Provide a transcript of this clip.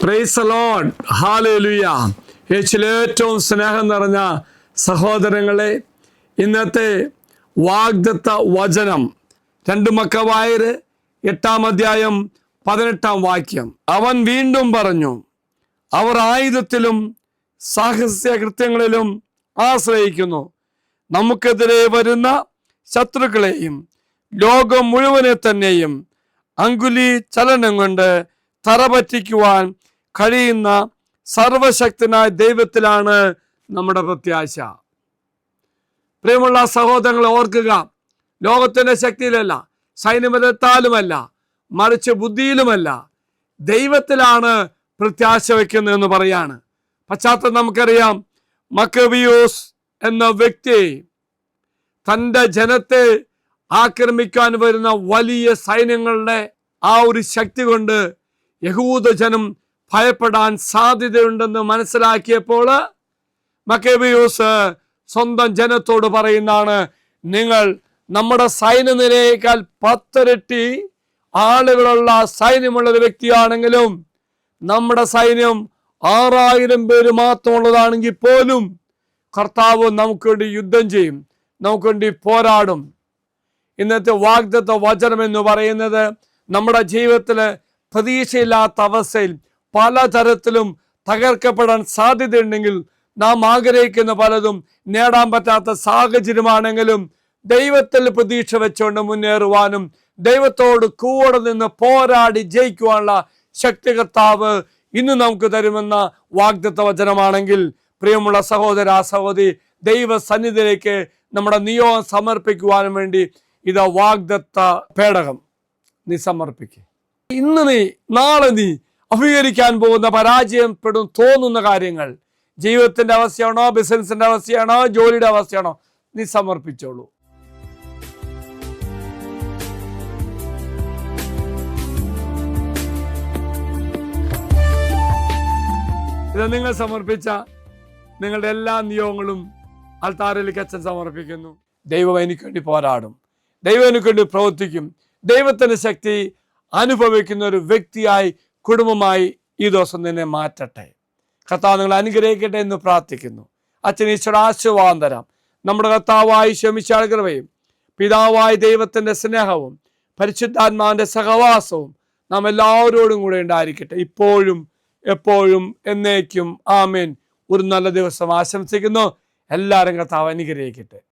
Praise the Lord, hallelujah. യേശുവിൽ ഏറ്റവും സ്നേഹം നിറഞ്ഞ സഹോദരങ്ങളെ, ഇന്നത്തെ വാഗ്ദത്ത വചനം 2 മക്കവായർ 8-18 അവൻ വീണ്ടും പറഞ്ഞു, അവർ ആയുധത്തിലും സാഹസ്യകൃത്യങ്ങളിലും ആശ്രയിക്കുന്നു. നമുക്കെതിരെ വരുന്ന ശത്രുക്കളെയും ലോകം മുഴുവനെ തന്നെയും അങ്കുലി ചലനം കൊണ്ട് തറപറ്റിക്കുവാൻ കഴിയുന്ന സർവശക്തനായ ദൈവത്തിലാണ് നമ്മുടെ പ്രത്യാശ. പ്രിയമുള്ള സഹോദരങ്ങളെ ഓർക്കുക, ലോകത്തിന്റെ ശക്തിയിലല്ല, സൈന്യബലത്താലുമല്ല, മറിച്ച് ബുദ്ധിയിലുമല്ല, ദൈവത്തിലാണ് പ്രത്യാശ വയ്ക്കുന്നതെന്ന് പറയാണ്. പശ്ചാത്തലം നമുക്കറിയാം. മക്കബിയോസ് എന്ന വ്യക്തി തൻ്റെ ജനത്തെ ആക്രമിക്കാൻ വരുന്ന വലിയ സൈന്യങ്ങളുടെ ആ ഒരു ശക്തി കൊണ്ട് യഹൂദ ജനം ഭയപ്പെടാൻ സാധ്യതയുണ്ടെന്ന് മനസ്സിലാക്കിയപ്പോൾ മക്കബിയോസ് സ്വന്തം ജനത്തോട് പറയുന്നതാണ്, നിങ്ങൾ നമ്മുടെ സൈന്യനിരയേക്കാൾ 10 ഇരട്ടി ആളുകളുള്ള സൈന്യമുള്ള ഒരു വ്യക്തിയാണെങ്കിലും നമ്മുടെ സൈന്യം 6000 പേര് മാത്രമുള്ളതാണെങ്കിൽ പോലും കർത്താവ് നമുക്ക് വേണ്ടി യുദ്ധം ചെയ്യും, നമുക്ക് വേണ്ടി പോരാടും. ഇന്നത്തെ വാഗ്ദത്ത വചനം എന്ന് പറയുന്നത് നമ്മുടെ ജീവിതത്തിൽ പ്രതീക്ഷയില്ലാത്ത അവസ്ഥയിൽ പലതരത്തിലും തകർക്കപ്പെടാൻ സാധ്യതയുണ്ടെങ്കിൽ, നാം ആഗ്രഹിക്കുന്ന പലതും നേടാൻ പറ്റാത്ത സാഹചര്യമാണെങ്കിലും ദൈവത്തിൽ പ്രതീക്ഷ വെച്ചുകൊണ്ട് മുന്നേറുവാനും ദൈവത്തോട് കൂടെ നിന്ന് പോരാടി ജയിക്കുവാനുള്ള ശക്തി കർത്താവ് ഇന്ന് നമുക്ക് തരുമെന്ന വാഗ്ദത്ത വചനമാണെങ്കിൽ, പ്രിയമുള്ള സഹോദര സഹോദരി, ദൈവ സന്നിധിയിലേക്ക് നമ്മുടെ നിയോഗം സമർപ്പിക്കുവാനും വേണ്ടി ഇത് വാഗ്ദത്ത പേടകം നീ സമർപ്പിക്കുക. ഇന്ന് നീ നാളെ നീ അഭിമുഖീകരിക്കാൻ പോകുന്ന പരാജയപ്പെടും തോന്നുന്ന കാര്യങ്ങൾ, ജീവിതത്തിന്റെ അവസ്ഥയാണോ, ബിസിനസിന്റെ അവസ്ഥയാണോ, ജോലിയുടെ അവസ്ഥയാണോ, നീ സമർപ്പിച്ചോളൂ. ഇത് നിങ്ങൾ സമർപ്പിച്ച നിങ്ങളുടെ എല്ലാ നിയോഗങ്ങളും അൾത്താരയിലേക്ക് അച്ഛൻ സമർപ്പിക്കുന്നു. ദൈവം എനിക്ക് വേണ്ടി പോരാടും, ദൈവം എനിക്ക് വേണ്ടി പ്രവർത്തിക്കും. ദൈവത്തിന്റെ ശക്തി അനുഭവിക്കുന്ന ഒരു വ്യക്തിയായി, കുടുംബമായി ഈ ദിവസം നിന്നെ മാറ്റട്ടെ. കർത്താവ് നിങ്ങൾ അനുഗ്രഹിക്കട്ടെ എന്ന് പ്രാർത്ഥിക്കുന്നു. അച്ഛൻ ഈശ്വര ആശീർവാദം തരാം. നമ്മുടെ കർത്താവായി ശമിശാൽ കൃപയും പിതാവായ ദൈവത്തിന്റെ സ്നേഹവും പരിശുദ്ധാത്മാവിന്റെ സഹവാസവും നാം എല്ലാവരോടും കൂടെ ഉണ്ടായിരിക്കട്ടെ, ഇപ്പോഴും എപ്പോഴും എന്നേക്കും. ആമേൻ. ഒരു നല്ല ദിവസം ആശംസിക്കുന്നു. എല്ലാവരും കർത്താവ് അനുഗ്രഹിക്കട്ടെ.